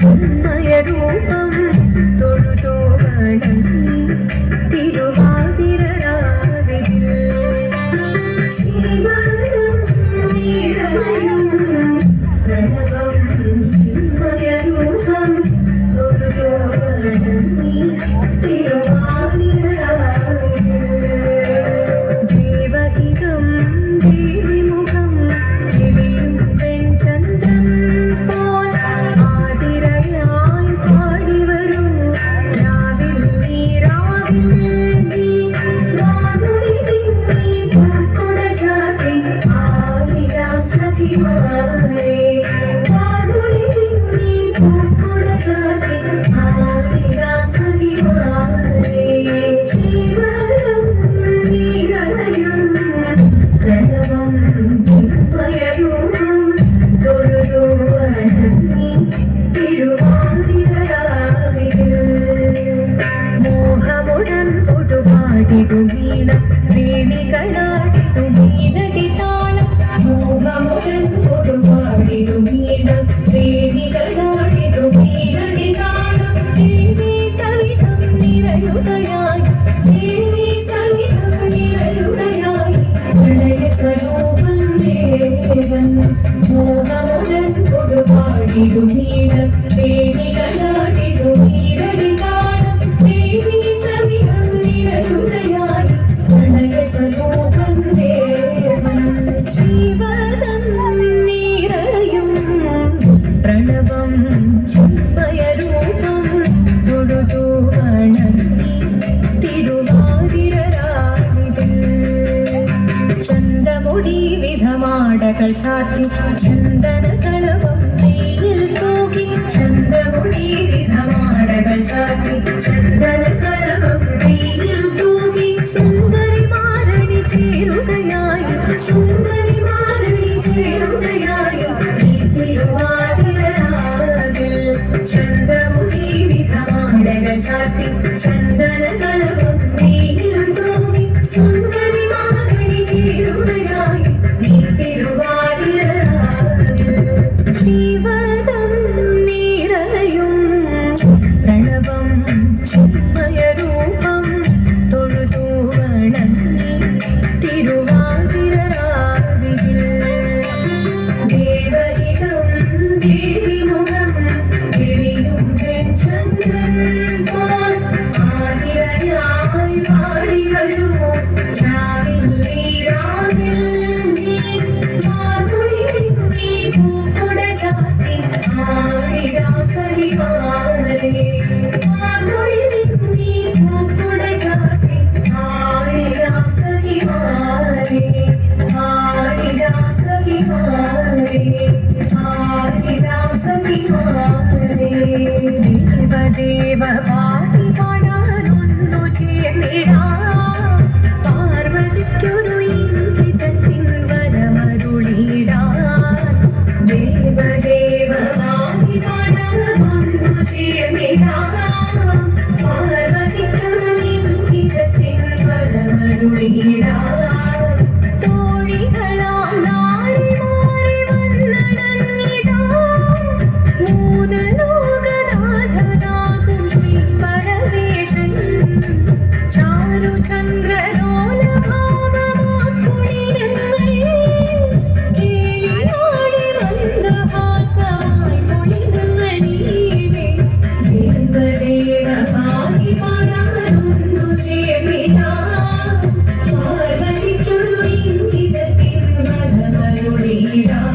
ചിന്മയരൂപം തൊഴുതോ വണങ്ങി തിരുവാതിരരാവിതിൽ ശിവനും നീരയും പ്രണവം ചിന്മയരൂപം തൊഴുതോ വണങ്ങി തിരുവാതിരരാവിതിൽ ദേവഹിതം ദേവിമുഖം എളിയും പെൺചന്ദ്രൻ പോൽ ആതിരയായി പാടിവരൂ രാവിൽ നീ വാമുടി തിങ്ങി പൂക്കുട ചാത്തി ആയിരാം സഖിമാരെ വാമുടി തിങ്ങി പൂക്കുട ചാത്തി ആയിരാം സഖിമാരെ ശിവനും നീരയും പ്രണവം ചിന്മയരൂപം തൊഴുതു വണങ്ങി തിരുവാതിരരാവിതിൽ മോഹമുടൻ ഒടുപാടിടു വീണം വേണികളാടിടു മീരടി താളം മോഹമുടൻ ഒടുപാടിടു വീണം വേണികളാടിടു മീരടി താളം ദേവി സവിധം നിറയുകയായി ദേവി സവിധം നിറയുകയായി പ്രണയ സ്വരൂപം ദേവൻ മോഹമുടൻ കൊടുപാടിടു മീണം വേണികളാടിടു മീരടി താളം ദേവി സവിധം നിറയുകയായി പ്രണയ സ്വരൂപം ദേവൻ ശിവനം നിറയും പ്രണവം ചിന്മയരൂപം തൊഴുതു വണങ്ങി തിരുവാതിരരാവിതിൽ ചന്തമുടി വിധമാടകൾ ചാത്തി ചന്ദന കളവം നെയ്യിൽ തൂകി ചന്തമുടി വിധമാടകൾ ചാത്തി ചന്ദന കളവം നെയ്യിൽ തൂകി സുന്ദരിമാരണി ചേരുകയായി സുന്ദരിമാരണി ചേരുകയായി ഈ തിരുവാതിരരാവിൽ ചന്തമുടി വിധമാടകൾ ചാത്തി ചന്ദന കളവം നെയ്യിൽ തൂകി സുന്ദരിമാരണി ചേരുകയായി ഈ തിരുവാതിരരാവിൽ ശിവനം നിറയും പ്രണവം ചിന്മയരൂപം തൊഴുതു വണങ്ങി തിരുവാതിരരാവിതിൽ ദേവഹിതം ദേവിമുഖം എളിയും പെൺചന്ദ്രൻ പോൽ ആതിരയായി പാടിവരൂ രാവിൽ നീ വാമുടി തിങ്ങി പൂക്കുട ചാത്തി ആയിരാം സഖിമാരെ വാമുടി തിങ്ങി പൂക്കുട ചാത്തി ആയിരാം സഖിമാരെ ആയിരാം സഖിമാരെ ആയിരാം സഖിമാരെ ദേവദേവ പാതി പാടാനൊന്നു ചേർന്നിടാം പാർവതിക്കൊരു ഇംഗിതത്തിൻ വരമരുളിടാൻ ദേവദേവ പാതി പാടാനൊന്നു ചേർന്നിടാം പാർവതിക്കൊരു ഇംഗിതത്തിൻ വരമരുളിടാൻ തോഴികളാം നാരിമാരെ വന്നടങ്ങിടാം മൂന്ന് ലോകനാഥനാകും ശ്രീ പരമേശൻ ചാരുചന്ദ്രലോലഭാവമാക്കുളിരങ്ങൾ കേളിനാടി മന്ദഹാസമായി പൊളിരങ്ങൾ നീവേ ദേവദേവ പാതി പാടാനൊന്നു ചേർന്നിടാം പാർവതിക്കൊരു ഇംഗിതത്തിൻ വരമരുളിടാൻ